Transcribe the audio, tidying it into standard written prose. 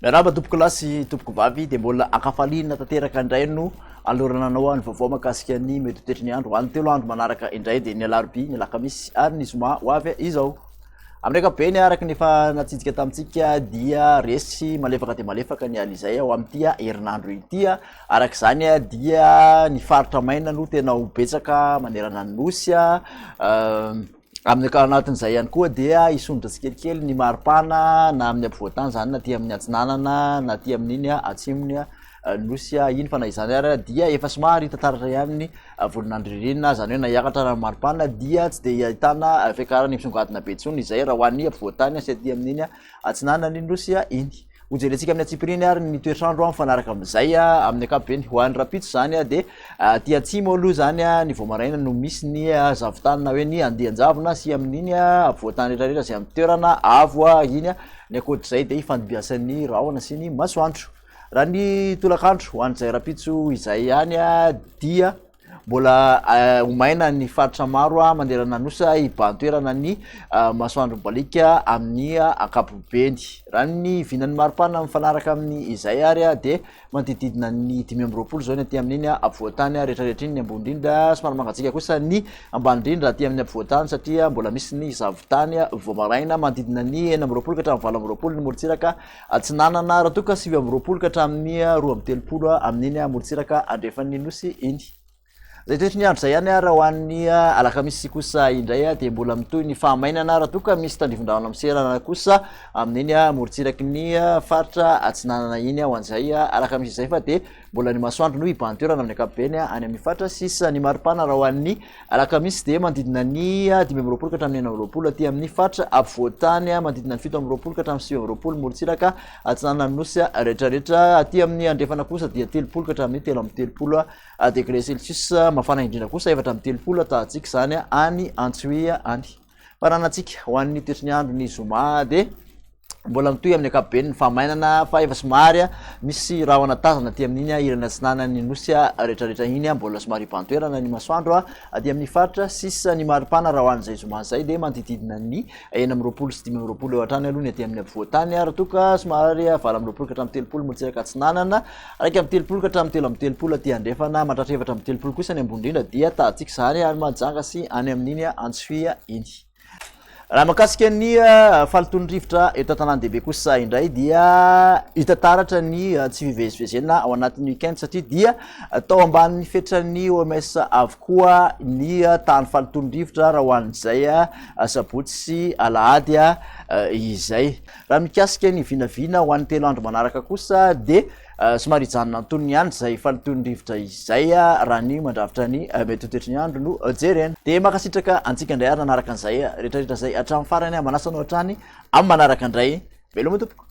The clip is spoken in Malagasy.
Miarahaba tompoko lasy tompoko vavy de mbola akafaliana tanteraka indray no alorananao ny vaovao mahakasika ny mety toetry ny andro any telo andro manaraka indray de ny alarobia ny alakamisy ary ny zoma ho avy izao amin'ny ankapobeny araka ny efa natsitsika tamintsika dia resy malefaka de malefaka ny aly izay ao amin'itya herinandro itya araka izany dia ny faritra maina no tena ho betsaka manerana ny nosy amin'ny anatin'izay ihany koa dia isondra tsikelikely ny maripana na amin'ny ampovoantany zany na ty amin'ny atsinanana na ty amin'iny atsimony nosy iny fa na izany ary dia efa somary tantaratra ihany ny volonandro ririnina zany hoe na hiakatra raha maripana dia tsy de ahitana fiakarany misongadina be intsony izay raha hoan'ny ampovoantany sy aty amin'iny atsinanany nosy iny hojerentsika amin'ny atsipiriny ary ny toetrandro mifanaraka amin'izay amin'ny ankapobeny ho an'ny rapitso zany de ty atsimo aloha zany ny voamaraina no misy ny zavotany na hoe ny andianjavona sy amin'iny ampovoantany rehetrarehetra sy amin'ny toerana avo iny ny akoatr'izay de ifandimbiasan'ny rahona sy ny masoandro raha ny tolakandro ho an'izay rapitso izay ihany dia mbola omaina ny faritra maro manderana nosa ibantoerana ny masoandro mibalika amin'ny ankapobeny raha ny vinan'ny maripana mifanaraka amin'ny izay ary de manodididina ny 5 zao ny aty amin'iny ampovoantany rehetrarehetra iny ny ambony indrindra somary mangatsika kosa ny ambany indrindra aty amin'ny ampovoantany satria mbola misy ny zavotany voamaraina manodidina ny 9 ka hatramin'ny 20 ny morotsiraka atsinanana raha toka 7 ka hatramin'ny 2 amin'iny morotsiraka andrefan'ny nosy iny zay toetry ny andro zay ihany raha hoan'ny alakamisy kosa indray de mbola mitoy ny fahamainana raha toka misy tandrivon-drano amserana kosa amin'iny morotsiraky ny faritra atsinanana iny ho an'izay alakamisy izay fa de mbola ny masoandro no ibantoerana amin'ny ankapobeny any amin'ny faritra sisa ny maripana raha hoan'ny alakamisy de manodidina ny 5 ka hatramin'ny 9 aty amin'ny faritra ampovoantany manodidina ny 7 ka hatramin'ny 8 morotsiraka atsinanana nosy rehetrarehetra aty amin'ny andrefana kosa dia 3 ka hatramin'ny 3 degré celsius mafana indrindra kosa 7 tahantsika zany any Antsoia any paranantsika ho an'ny toetry ny andro ny zoma de mbola mitoy amin'ny ankapobeny ny fahamainana fa efa somary misy rahona tazana aty amin'iny irana atsinanany nosy rehetrarehetra iny mbola somary ibantoerana ny masoandro aty amin'ny faritra sisa ny maripana raha hoan'izay zoma zay de manodididina ny 9 sy 10 eo hatrany aloha ny aty amin'ny ampovoantany raha toka somary 9 ka hatramin'ny 3 morotsiraka atsinanana araiky amin'ny 3 ka hatramin'ny 3 aty andrefana mahatratra 7 amin'ny 3 kosa ny ambony indrindra dia tahantsika zany any Mahajanga sy any amin'iny Antsoia iny raha makasika ny falitondrivotra eto an-tanàn-dehibe kosa indray dia hita taratra ny tsy fivezivezena ao anatin'ny weekend satria dia atao ambanin'ny fetran'ny OMS avokoa ny tany falitondrivotra raha hoan'izay sabotsy sy alahady izay raha mikasika ny vinavina ho an'ny 3 andro manaraka kosa de somary hijanona antonony ihany zay falitondrivotra izay raha ny mandravitra ny mety toetry ny andro no jerena de makasitraka antsika indray ary nanaraka an'izay rehetrarehetra zay hatramin'ny farany manasanao hatrany amin'ny manaraka indray veloma tompoko